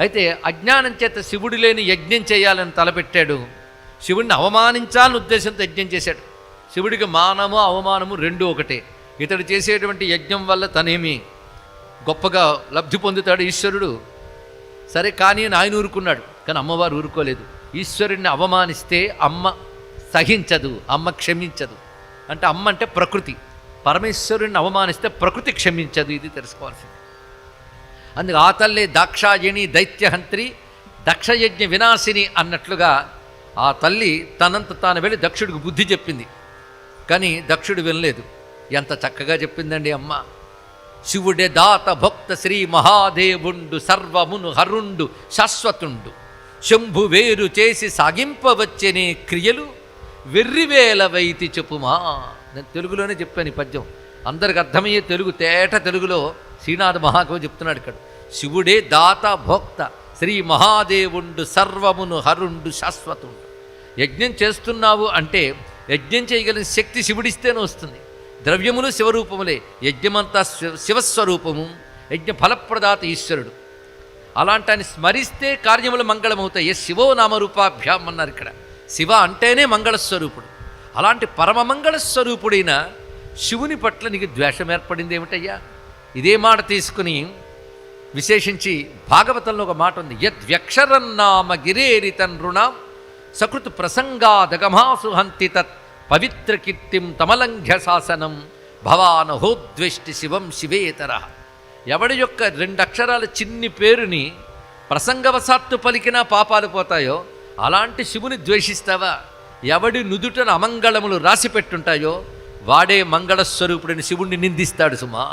అయితే అజ్ఞానం చేత శివుడు లేని యజ్ఞం చేయాలని తలపెట్టాడు. శివుడిని అవమానించాలని ఉద్దేశంతో యజ్ఞం చేశాడు. శివుడికి మానము అవమానము రెండూ ఒకటే. ఇతడు చేసేటువంటి యజ్ఞం వల్ల తనేమి గొప్పగా లబ్ధి పొందుతాడు ఈశ్వరుడు. సరే కానీ ఆయన ఊరుకున్నాడు, కానీ అమ్మవారు ఊరుకోలేదు. ఈశ్వరుడిని అవమానిస్తే అమ్మ సహించదు, అమ్మ క్షమించదు. అంటే అమ్మ అంటే ప్రకృతి, పరమేశ్వరుడిని అవమానిస్తే ప్రకృతి క్షమించదు. ఇది తెలుసుకోవాల్సింది. అందుకు ఆ తల్లే దాక్షాయణి దైత్యహంత్రి దక్షయజ్ఞ వినాశిని అన్నట్లుగా ఆ తల్లి తనంత తాను వెళ్ళి దక్షుడికి బుద్ధి చెప్పింది. కానీ దక్షుడు వినలేదు. ఎంత చక్కగా చెప్పిందండి అమ్మ. శివుడే దాత భక్త శ్రీ మహాదేవుండు సర్వమును హరుండు శాశ్వతుండు శంభు వేరు చేసి సాగింపవచ్చనే క్రియలు వెర్రివేల వైతి చెప్పుమా. నేను తెలుగులోనే చెప్పాను ఈ పద్యం. అందరికి అర్థమయ్యే తెలుగు, తేట తెలుగులో శ్రీనాథ మహాకవి చెప్తున్నాడు ఇక్కడ. శివుడే దాత భోక్త శ్రీ మహాదేవుండు సర్వమును హరుండు శాశ్వతుండు. యజ్ఞం చేస్తున్నావు అంటే యజ్ఞం చేయగలిగిన శక్తి శివుడిస్తేనే వస్తుంది. ద్రవ్యములు శివరూపములే, యజ్ఞమంతా శివస్వరూపము, యజ్ఞ ఫలప్రదాత ఈశ్వరుడు. అలాంటి స్మరిస్తే కార్యములు మంగళమవుతాయి. శివో నామరూపాభ్యాం అన్నారు ఇక్కడ. శివ అంటేనే మంగళస్వరూపుడు. అలాంటి పరమమంగళస్వరూపుడైన శివుని పట్ల నీకు ద్వేషం ఏర్పడింది ఏమిటయ్యా? ఇదే మాట తీసుకుని విశేషించి భాగవతంలో ఒక మాట ఉంది. యద్వ్యక్షరన్నామ గిరేరితనృణాం సకృత్ ప్రసంగాదగమాసు హంతి తత్ పవిత్ర కీర్తిం తమలంఘ్య శాసనం భవానహోద్వేష్టి శివం శివేతర. ఎవడి యొక్క 2 అక్షరాల చిన్ని పేరుని ప్రసంగవశాత్తు పలికినా పాపాలు పోతాయో అలాంటి శివుని ద్వేషిస్తావా? ఎవడి నుదుటన అమంగళములు రాసి పెట్టుంటాయో వాడే మంగళస్వరూపుడిని శివుణ్ణి నిందిస్తాడు సుమా.